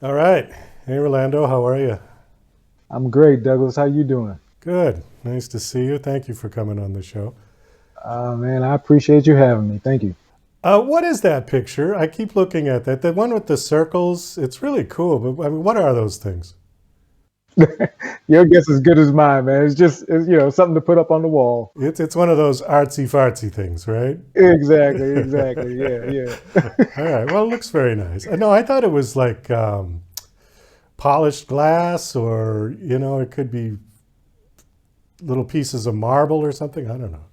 All right. Hey, Rolando, how are you? I'm great, Douglas. How you doing? Good. Nice to see you. Thank you for coming on the show. Man, I appreciate you having me. Thank you. What is that picture? I keep looking at that. The one with the circles. It's really cool. But I mean, what are those things? Your guess is good as mine, man. It's something to put up on the wall. It's one of those artsy fartsy things, right? Exactly, exactly. Yeah, yeah. All right. Well, it looks very nice. No, I thought it was like polished glass, or it could be little pieces of marble or something. I don't know.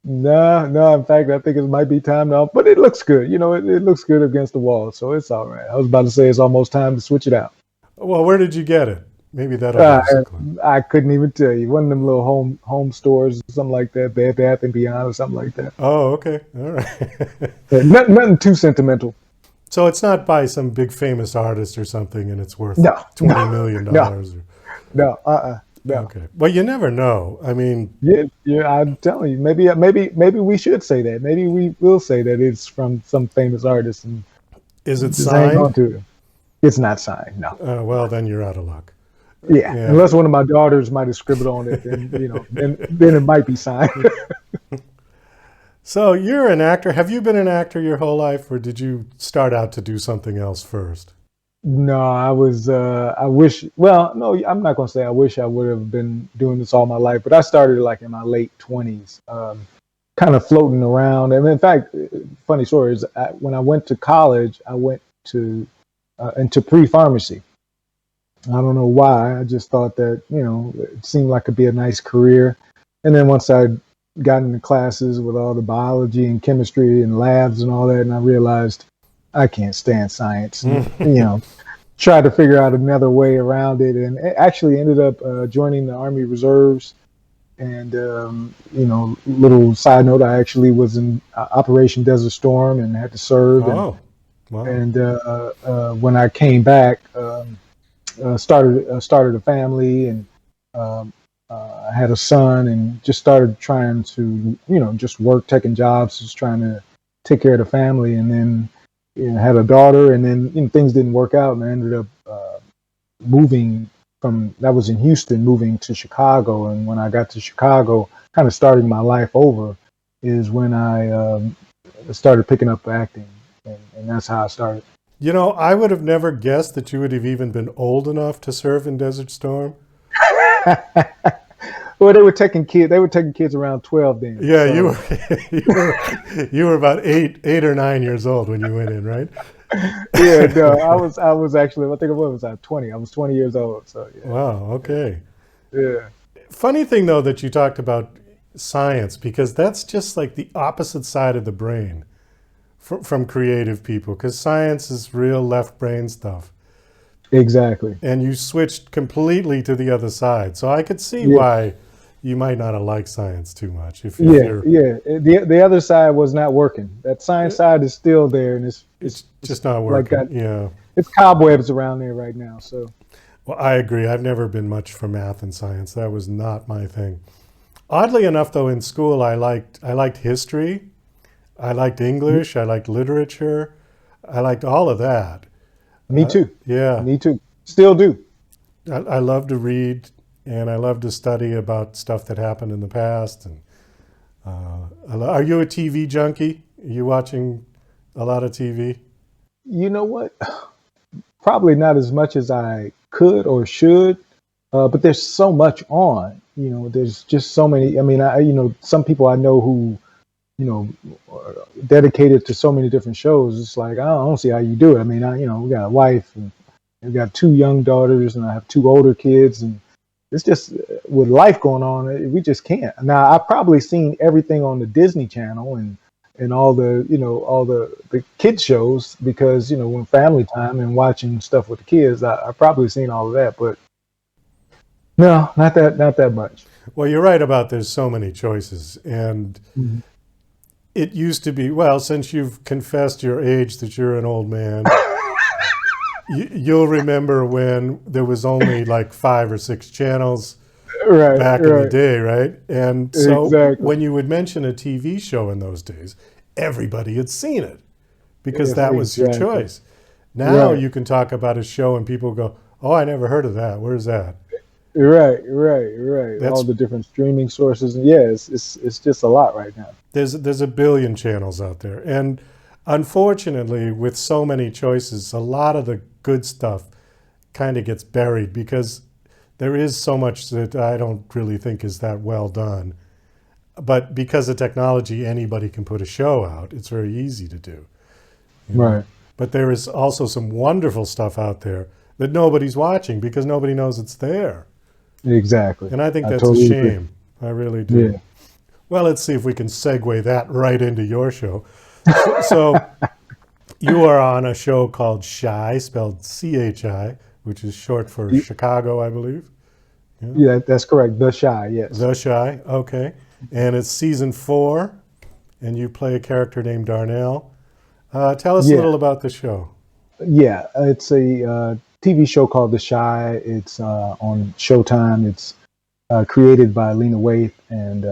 No, no. In fact, I think it might be time now, but it looks good. It looks good against the wall, so it's all right. I was about to say it's almost time to switch it out. Well, where did you get it? Maybe that'll give Uh, us a clue. I couldn't even tell you. One of them little home stores, something like that, Bed Bath and Beyond, or something like that. Oh, okay. All right. Nothing too sentimental. So it's not by some big famous artist or something, and it's worth No, $20 no, million. no, Dollars. no. No. Okay. Well, you never know. I mean, Yeah, yeah, I'm telling you, maybe we should say that. Maybe we will say that it's from some famous artist and is it just hang on signed? to it. It's not signed, no. Well, then you're out of luck. Yeah, Yeah. unless one of my daughters might have scribbled on it, then then it might be signed. So you're an actor. Have you been an actor your whole life, or did you start out to do something else first? No, I was. I wish. Well, no, I'm not gonna say I wish I would have been doing this all my life, but I started like in my late 20s, kind of floating around. And in fact, funny story is when I went to college, I went to into pre-pharmacy. I don't know why. I just thought that it seemed like it'd be a nice career. And then once I got into classes with all the biology and chemistry and labs and all that, and I realized I can't stand science. And, tried to figure out another way around it, and actually ended up joining the Army Reserves. And little side note, I actually was in Operation Desert Storm and had to serve. And Oh, wow. and when I came back, started a family, and um, I had a son, and just started trying to just work, taking jobs, just trying to take care of the family, and then had a daughter, and then things didn't work out, and I ended up moving from that was in Houston, moving to Chicago, and when I got to Chicago, kind of starting my life over, is when I started picking up acting, and that's how I started. I would have never guessed that you would have even been old enough to serve in Desert Storm. Well, they were taking kids around 12 then. Yeah, you So were, you were about eight or 9 years old when you went in, right? yeah, no, I was actually, I think it was I 20. I was 20 years old. So Wow. Okay. yeah, Funny thing though that you talked about science, because that's just like the opposite side of the brain from creative people, because science is real left brain stuff, exactly. and you switched completely to the other side. So I could see Yeah, why you might not have liked science too much if yeah, you're yeah. The other side was not working. That science side is still there, and it's just not like working. got Yeah. it's cobwebs around there right now. So Well, I agree. I've never been much for math and science. That was not my thing. Oddly enough, though, in school I liked history, I liked me, English, I liked literature, I liked all of that. me too, Yeah, me too. Still do. I love to read, and I love to study about stuff that happened in the past. And are you a TV junkie? Are you watching a lot of TV? You know what? Probably not as much as I could or should, but there's so much on. There's just so many. I mean, some people I know who are dedicated to so many different shows. It's like I don't see how you do it. I mean, we got a wife, and we got two young daughters, and I have two older kids, and it's just with life going on, we just can't. Now, I've probably seen everything on the Disney Channel and all the kid shows, because when family time and watching stuff with the kids, I've probably seen all of that, but no, not that much. Well, you're right about there's so many choices, and Mhm. it used to be, well, since you've confessed your age that you're an old man, you'll remember when there was only like 5 or 6 channels Right, back in the right, day, right? And so exactly. when you would mention a TV show in those days, everybody had seen it because Yes, that was your exactly. choice. Now Right. you can talk about a show and people go, "Oh, I never heard of that. Where's that?" Right. All That's the different streaming sources. Yeah, it's just a lot right now. there's a billion channels out there, and unfortunately, with so many choices, a lot of the good stuff kind of gets buried because there is so much that I don't really think is that well done. But because of technology, anybody can put a show out. It's very easy to do, you know. Right. But there is also some wonderful stuff out there that nobody's watching because nobody knows it's there. Exactly. And I think I that's a totally agree. shame. I really do. Yeah. Well, let's see if we can segue that right into your show. So you are on a show called Chi, spelled CHI, which is short for Y- Chicago, I believe. Yeah. Yeah, that's correct. The Shy, yes. The Chi, okay. And it's season 4, and you play a character named Darnell. Tell us a Yeah. little about the show. Yeah, it's a TV show called The Shy. It's on Showtime. It's created by Lena Waithe and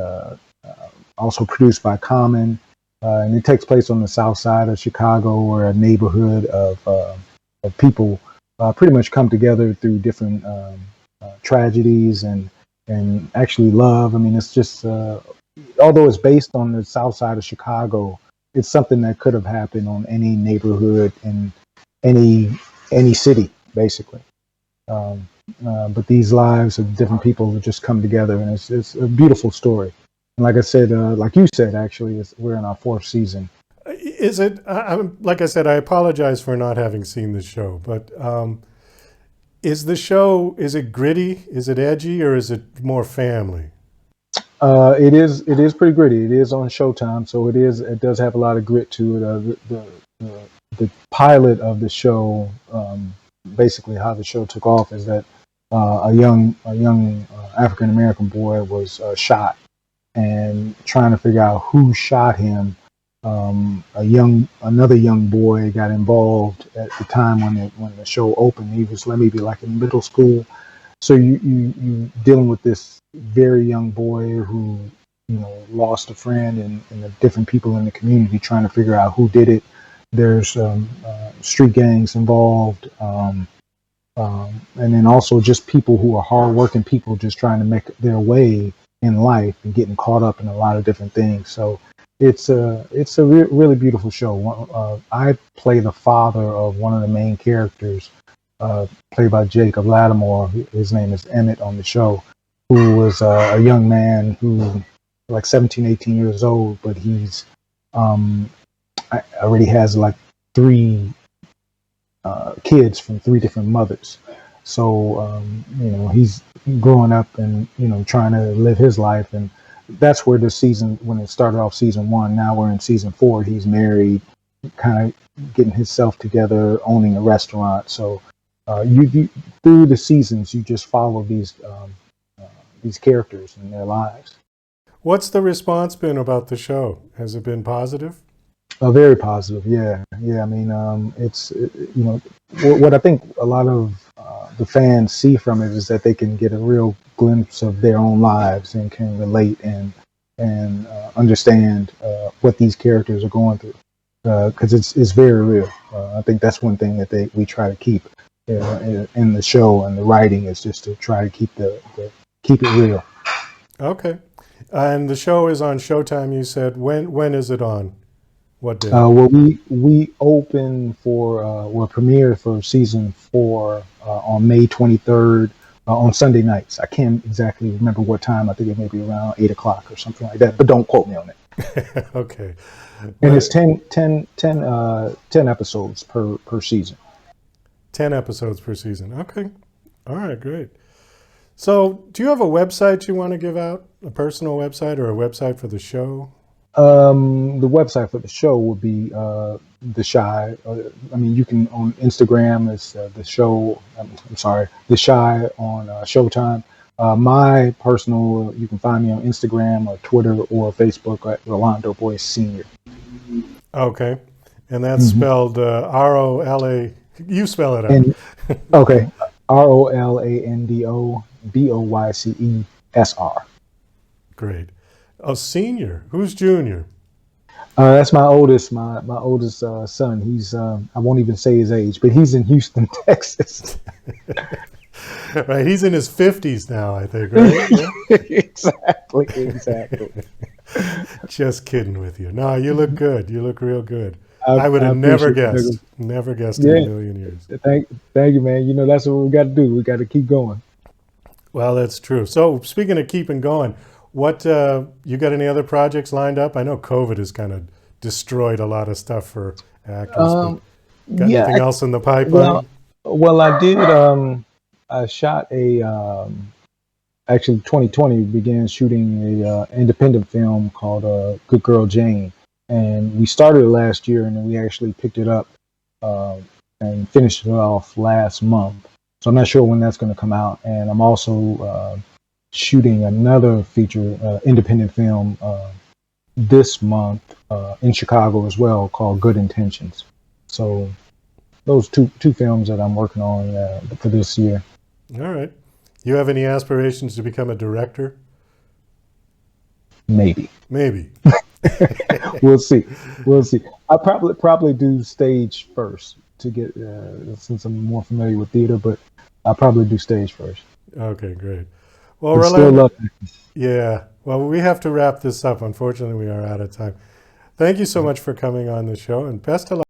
also produced by Coleman. And it takes place on the south side of Chicago, where a neighborhood of people pretty much come together through different tragedies and actually love. I mean, it's just although it's based on the south side of Chicago, it's something that could have happened on any neighborhood in any any city, basically. Um, but these lives of different people just come together, and it's a beautiful story. And like I said, like you said, actually, we're in our 4th season. Is it, like I said, I apologize for not having seen the show, but is the show, is it gritty? Is it edgy? Or is it more family? It is pretty gritty. It is on Showtime, so it does have a lot of grit to it. The pilot of the show, basically how the show took off, is that a young African American boy was shot, and trying to figure out who shot him. Another young boy got involved at the time when the show opened. He was maybe like in middle school, so you dealing with this very young boy who lost a friend, and the different people in the community trying to figure out who did it. There's street gangs involved, and then also just people who are hardworking people just trying to make their way in life and getting caught up in a lot of different things. So it's a really beautiful show. I play the father of one of the main characters, played by Jacob Latimore. His name is Emmett on the show, who was a young man who, like 17, 18 years old, but he's already has like 3 kids from 3 different mothers. So he's growing up and trying to live his life, and that's where the season, when it started off season 1, now we're in season 4. He's married, kind of getting himself together, owning a restaurant. So you through the seasons, you just follow these characters and their lives. What's the response been about the show? Has it been positive? Very positive, yeah. I mean, what I think a lot of the fans see from it is that they can get a real glimpse of their own lives and can relate and understand what these characters are going through, because it's very real. I think that's one thing that we try to keep in the show and the writing, is just to try to keep it real. Okay. And the show is on Showtime, you said. When is it on? What day? Well, we open for we're premiere for season 4 on May 23rd on Sunday nights. I can't exactly remember what time. I think it may be around 8 o'clock or something like that. But don't quote me on it. Okay. And it's 10 episodes per season. 10 episodes per season. Okay. All right, great. So, do you have a website you want to give out? A personal website or a website for the show? The website for the show would be The Shy. I mean, you can on Instagram. It's the show. I'm sorry, The Shy on Showtime. My personal, you can find me on Instagram or Twitter or Facebook at Rolando Boyce Senior. Okay. And that's spelled R-O-L-A. You spell it out. And okay, ROLANDO BOYCESR. Great. Oh, senior. Who's junior? That's my oldest, my oldest son. He's I won't even say his age, but he's in Houston, Texas. Right, he's in his 50s now, I think, right? Yeah. Exactly. Just kidding with you. No, you look good. You look real good. I, I would I have never appreciate guessed. it. Never guessed in a Yeah, million years. thank you, man. You know that's what we got to do. We got to keep going. Well, that's true. So, speaking of keeping going, what you got any other projects lined up? I know COVID has kind of destroyed a lot of stuff for actors, but Um, got yeah, anything else in the well, pipeline? I did. I shot a actually 2020 began shooting a independent film called Good Girl Jane, and we started it last year, and then we actually picked it up uh, and finished it off last month. So I'm not sure when that's going to come out, and I'm also shooting another feature independent film this month in Chicago as well called Good Intentions. So those two films that I'm working on for this year. All right. You have any aspirations to become a director? Maybe. Maybe. We'll see. We'll see. I probably do stage first to get since I'm more familiar with theater, but I'll probably do stage first. Okay, great. Well, But still Rolando, love. yeah. Well, we have to wrap this up. Unfortunately, we are out of time. Thank you so much for coming on the show, and best of luck.